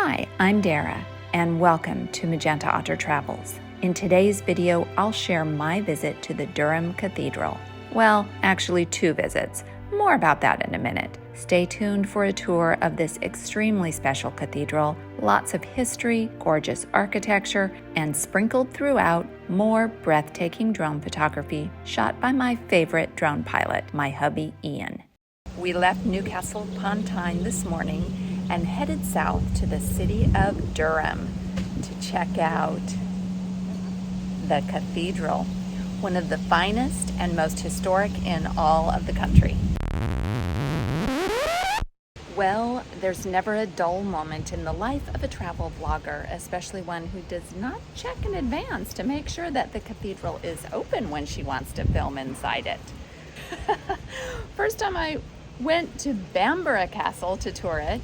Hi, I'm Dara, and welcome to Magenta Otter Travels. In today's video, I'll share my visit to the Durham Cathedral. Well, actually 2 visits. More about that in a minute. Stay tuned for a tour of this extremely special cathedral, lots of history, gorgeous architecture, and sprinkled throughout, more breathtaking drone photography shot by my favorite drone pilot, my hubby Ian. We left Newcastle upon Tyne this morning and headed south to the city of Durham to check out the cathedral, one of the finest and most historic in all of the country. Well, there's never a dull moment in the life of a travel vlogger, especially one who does not check in advance to make sure that the cathedral is open when she wants to film inside it. First time I went to Bamburgh Castle to tour it,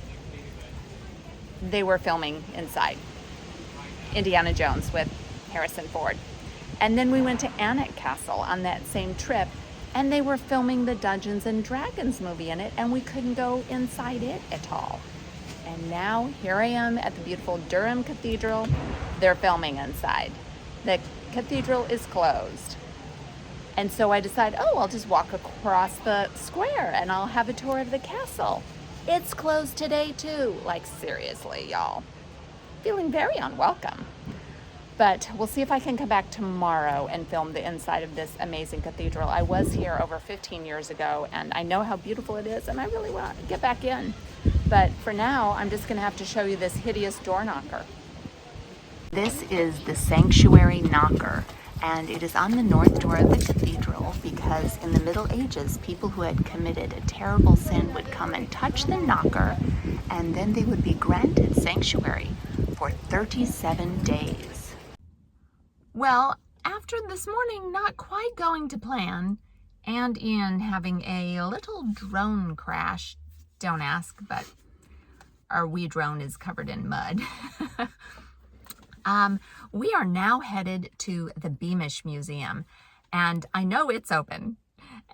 they were filming inside Indiana Jones with Harrison Ford. And then we went to Alnwick Castle on that same trip, and they were filming the Dungeons and Dragons movie in it, and we couldn't go inside it at all. And now here I am at the beautiful Durham Cathedral. They're filming inside. The cathedral is closed. And so I decided, I'll just walk across the square and I'll have a tour of the castle. It's closed today too. Like seriously, y'all. Feeling very unwelcome. But we'll see if I can come back tomorrow and film the inside of this amazing cathedral. I was here over 15 years ago and I know how beautiful it is and I really want to get back in. But for now, I'm just gonna have to show you this hideous door knocker. This is the sanctuary knocker, and it is on the north door of the cathedral because in the Middle Ages, people who had committed a terrible sin would come and touch the knocker, and then they would be granted sanctuary for 37 days. Well, after this morning not quite going to plan, and Ian having a little drone crash, don't ask, but our wee drone is covered in mud. We are now headed to the Beamish Museum, and I know it's open,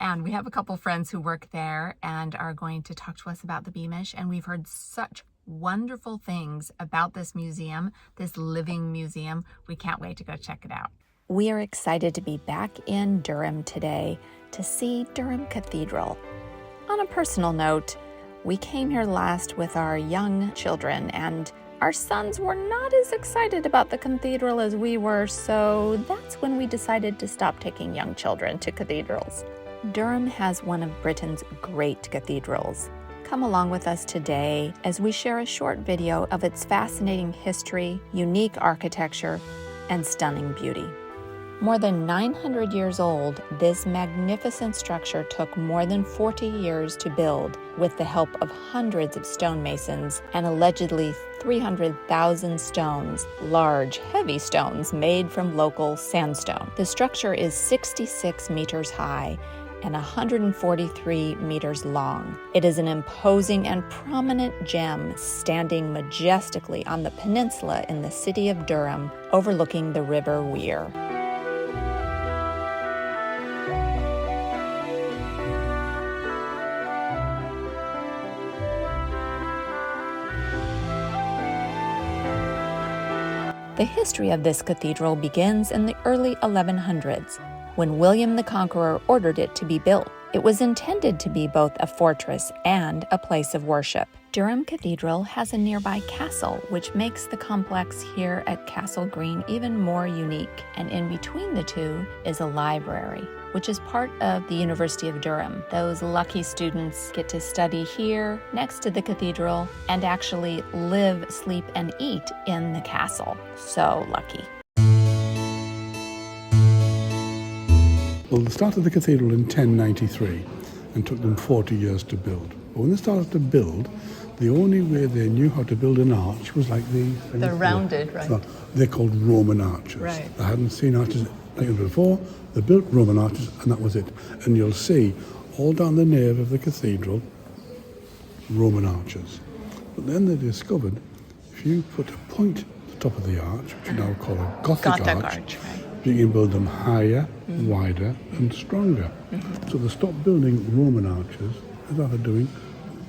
and we have a couple friends who work there and are going to talk to us about the Beamish, and we've heard such wonderful things about this museum, this living museum. We can't wait to go check it out. We are excited to be back in Durham today to see Durham Cathedral. On a personal note, we came here last with our young children, and our sons were not as excited about the cathedral as we were, so that's when we decided to stop taking young children to cathedrals. Durham has one of Britain's great cathedrals. Come along with us today as we share a short video of its fascinating history, unique architecture, and stunning beauty. More than 900 years old, this magnificent structure took more than 40 years to build with the help of hundreds of stonemasons and allegedly 300,000 stones, large, heavy stones made from local sandstone. The structure is 66 meters high and 143 meters long. It is an imposing and prominent gem standing majestically on the peninsula in the city of Durham, overlooking the River Wear. The history of this cathedral begins in the early 1100s, when William the Conqueror ordered it to be built. It was intended to be both a fortress and a place of worship. Durham Cathedral has a nearby castle, which makes the complex here at Castle Green even more unique. And in between the two is a library, which is part of the University of Durham. Those lucky students get to study here next to the cathedral and actually live, sleep, and eat in the castle. So lucky. Well, they started the cathedral in 1093 and took them 40 years to build. But when they started to build, the only way they knew how to build an arch was like these. The rounded, right? So they're called Roman arches. Right. They hadn't seen arches like that before. They built Roman arches, and that was it. And you'll see all down the nave of the cathedral, Roman arches. But then they discovered if you put a point at the top of the arch, which you now call a Gothic arch, right. You can build them higher, wider, and stronger. So they stopped building Roman arches and started doing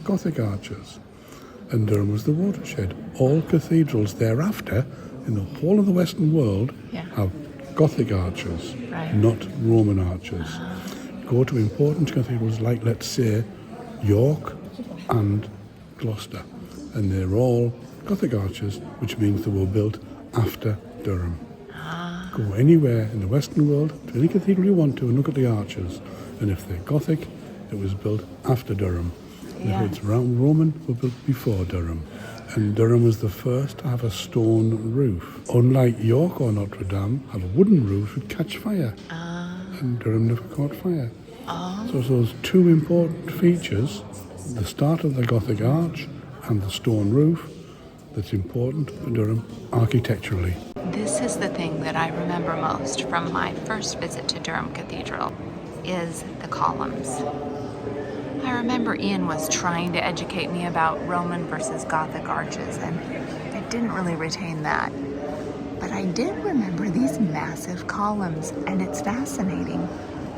Gothic arches. and Durham was the watershed. All cathedrals thereafter in the whole of the Western world have Gothic arches, not Roman arches. Go to important cathedrals like, let's say, York and Gloucester, and they're all Gothic arches, which means they were built after Durham. Go anywhere in the Western world, to any cathedral you want to, and look at the arches. And if they're Gothic, it was built after Durham. And if it's Roman, it was built before Durham. And Durham was the first to have a stone roof. Unlike York or Notre Dame, had a wooden roof would catch fire. And Durham never caught fire. So those two important features, the start of the Gothic arch and the stone roof, that's important for Durham architecturally. This is the thing that I remember most from my first visit to Durham Cathedral, is the columns. I remember Ian was trying to educate me about Roman versus Gothic arches, and I didn't really retain that. But I did remember these massive columns, and it's fascinating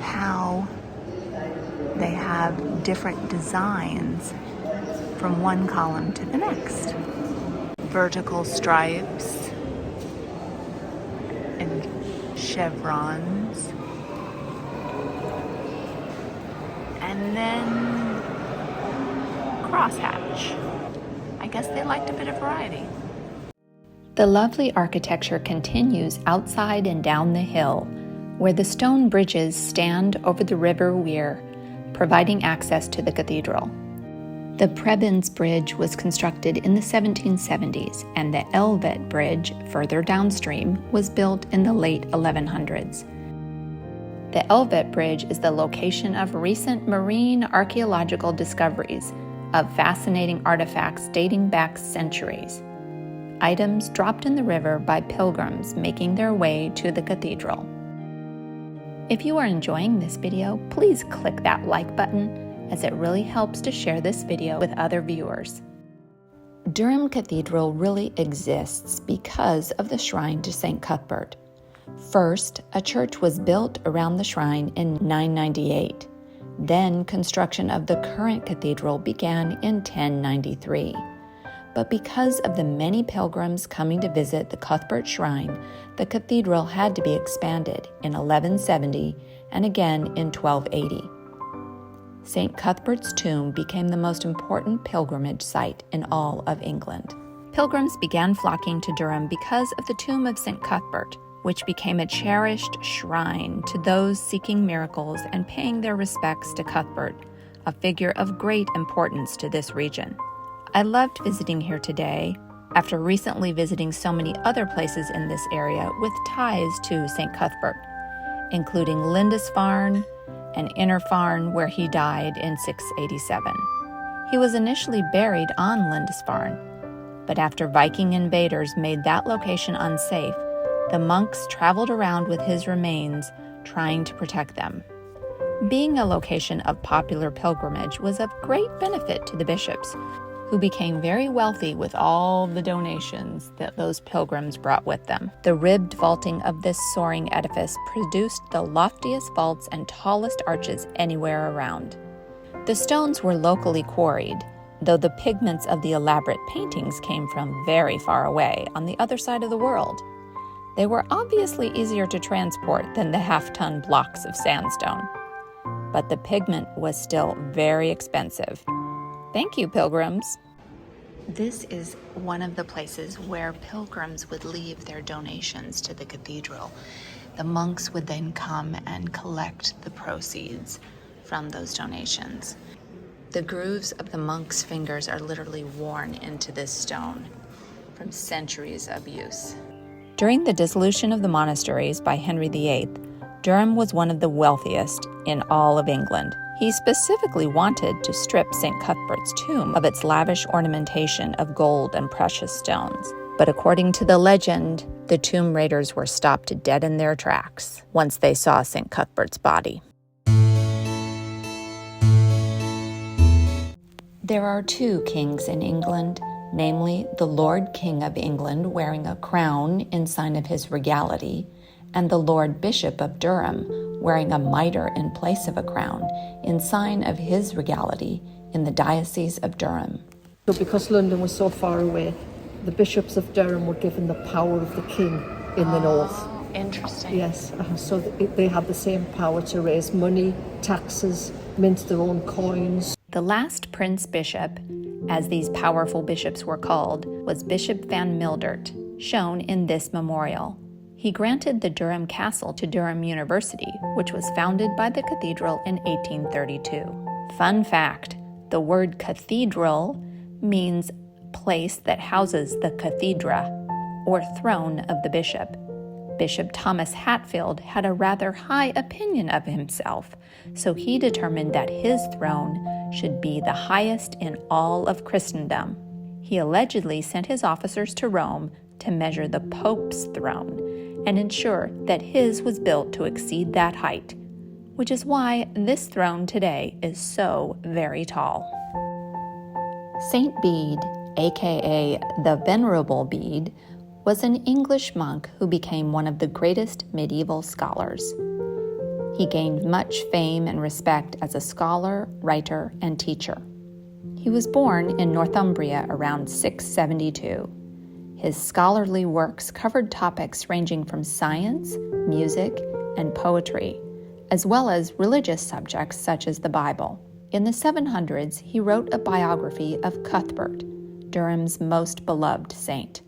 how they have different designs from one column to the next. Vertical stripes and chevrons, and then crosshatch. I guess they liked a bit of variety. The lovely architecture continues outside and down the hill, where the stone bridges stand over the River Wear, providing access to the cathedral. The Prebends Bridge was constructed in the 1770s, and the Elvet Bridge, further downstream, was built in the late 1100s. The Elvet Bridge is the location of recent marine archaeological discoveries of fascinating artifacts dating back centuries. Items dropped in the river by pilgrims making their way to the cathedral. If you are enjoying this video, please click that like button, as it really helps to share this video with other viewers. Durham Cathedral really exists because of the shrine to St. Cuthbert. First, a church was built around the shrine in 998. Then construction of the current cathedral began in 1093. But because of the many pilgrims coming to visit the Cuthbert shrine, the cathedral had to be expanded in 1170 and again in 1280. St. Cuthbert's tomb became the most important pilgrimage site in all of England. Pilgrims began flocking to Durham because of the tomb of St. Cuthbert, which became a cherished shrine to those seeking miracles and paying their respects to Cuthbert, a figure of great importance to this region. I loved visiting here today, after recently visiting so many other places in this area with ties to St. Cuthbert, including Lindisfarne and Innerfarne, where he died in 687. He was initially buried on Lindisfarne, but after Viking invaders made that location unsafe, the monks traveled around with his remains, trying to protect them. Being a location of popular pilgrimage was of great benefit to the bishops, who became very wealthy with all the donations that those pilgrims brought with them. The ribbed vaulting of this soaring edifice produced the loftiest vaults and tallest arches anywhere around. The stones were locally quarried, though the pigments of the elaborate paintings came from very far away on the other side of the world. They were obviously easier to transport than the half-ton blocks of sandstone. But the pigment was still very expensive. Thank you, pilgrims. This is one of the places where pilgrims would leave their donations to the cathedral. The monks would then come and collect the proceeds from those donations. The grooves of the monks' fingers are literally worn into this stone from centuries of use. During the dissolution of the monasteries by Henry VIII, Durham was one of the wealthiest in all of England. He specifically wanted to strip St. Cuthbert's tomb of its lavish ornamentation of gold and precious stones. But according to the legend, the tomb raiders were stopped dead in their tracks once they saw St. Cuthbert's body. There are two kings in England, namely the Lord King of England wearing a crown in sign of his regality, and the Lord Bishop of Durham wearing a mitre in place of a crown in sign of his regality in the Diocese of Durham. So because London was so far away, the bishops of Durham were given the power of the king in the north. Interesting. Yes, so they had the same power to raise money, taxes, mint their own coins. The last Prince Bishop, as these powerful bishops were called, was Bishop van Mildert, shown in this memorial. He granted the Durham Castle to Durham University, which was founded by the cathedral in 1832. Fun fact, the word cathedral means place that houses the cathedra, or throne of the bishop. Bishop Thomas Hatfield had a rather high opinion of himself, so he determined that his throne should be the highest in all of Christendom. He allegedly sent his officers to Rome to measure the Pope's throne and ensure that his was built to exceed that height, which is why this throne today is so very tall. Saint Bede, aka the Venerable Bede, was an English monk who became one of the greatest medieval scholars. He gained much fame and respect as a scholar, writer, and teacher. He was born in Northumbria around 672. His scholarly works covered topics ranging from science, music, and poetry, as well as religious subjects such as the Bible. In the 700s, he wrote a biography of Cuthbert, Durham's most beloved saint.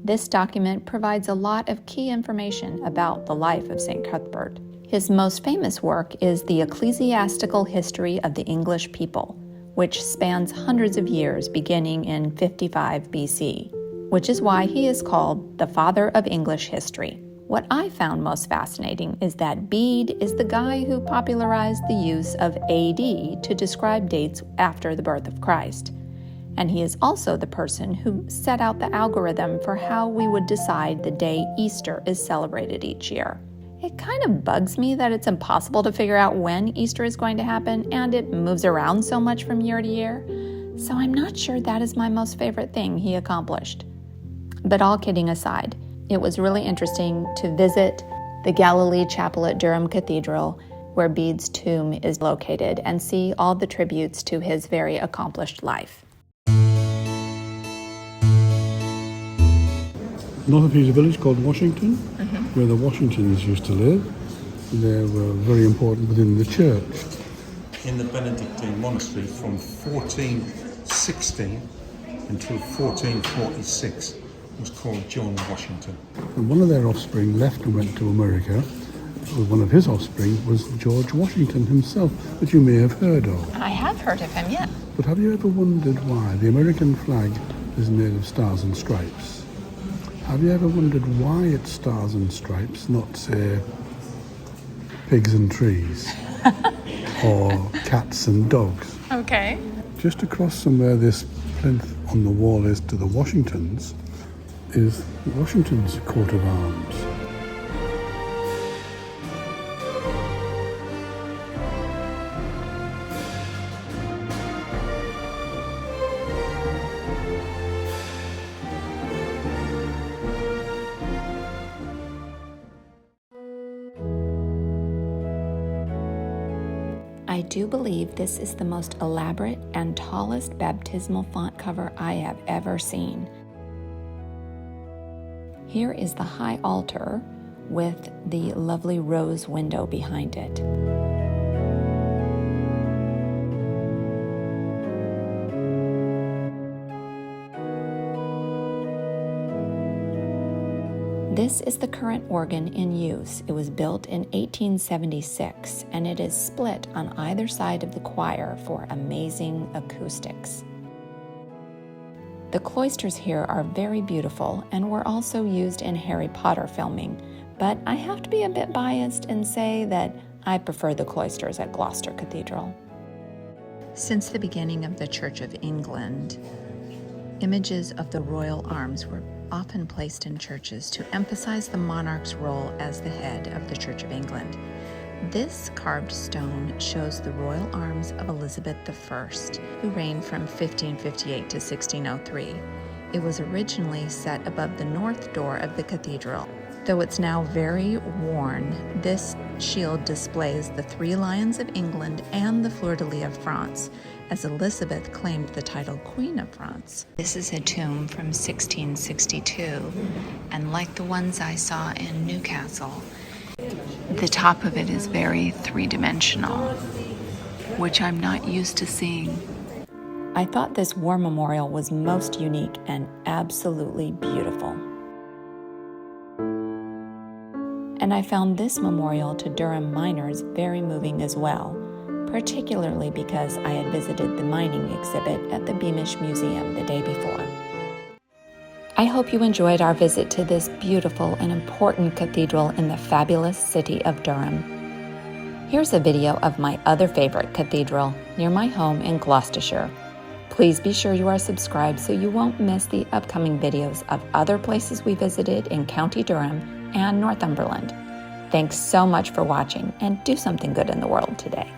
This document provides a lot of key information about the life of St. Cuthbert. His most famous work is the Ecclesiastical History of the English People, which spans hundreds of years beginning in 55 BC, which is why he is called the father of English history. What I found most fascinating is that Bede is the guy who popularized the use of AD to describe dates after the birth of Christ. And he is also the person who set out the algorithm for how we would decide the day Easter is celebrated each year. It kind of bugs me that it's impossible to figure out when Easter is going to happen, and it moves around so much from year to year. So I'm not sure that is my most favorite thing he accomplished. But all kidding aside, it was really interesting to visit the Galilee Chapel at Durham Cathedral, where Bede's tomb is located, and see all the tributes to his very accomplished life. North of a village called Washington, where the Washingtons used to live. They were very important within the church. In the Benedictine monastery from 1416 until 1446 was called John Washington. And one of their offspring left and went to America. One of his offspring was George Washington himself, which you may have heard of. I have heard of him, yeah. But have you ever wondered why the American flag is made of stars and stripes? Have you ever wondered why it's stars and stripes, not, say, pigs and trees or cats and dogs? Okay. Just across from where this plinth on the wall is to the Washingtons is Washington's coat of arms. I do believe this is the most elaborate and tallest baptismal font cover I have ever seen. Here is the high altar with the lovely rose window behind it. This is the current organ in use. It was built in 1876, and it is split on either side of the choir for amazing acoustics. The cloisters here are very beautiful and were also used in Harry Potter filming, but I have to be a bit biased and say that I prefer the cloisters at Gloucester Cathedral. Since the beginning of the Church of England, images of the royal arms were often placed in churches to emphasize the monarch's role as the head of the Church of England. This carved stone shows the royal arms of Elizabeth I, who reigned from 1558 to 1603. It was originally set above the north door of the cathedral. Though it's now very worn, this shield displays the 3 lions of England and the fleur-de-lis of France, as Elizabeth claimed the title Queen of France. This is a tomb from 1662, and like the ones I saw in Newcastle, the top of it is very three-dimensional, which I'm not used to seeing. I thought this war memorial was most unique and absolutely beautiful. And I found this memorial to Durham miners very moving as well, particularly because I had visited the mining exhibit at the Beamish Museum the day before. I hope you enjoyed our visit to this beautiful and important cathedral in the fabulous city of Durham. Here's a video of my other favorite cathedral near my home in Gloucestershire. Please be sure you are subscribed so you won't miss the upcoming videos of other places we visited in County Durham and Northumberland. Thanks so much for watching, and do something good in the world today.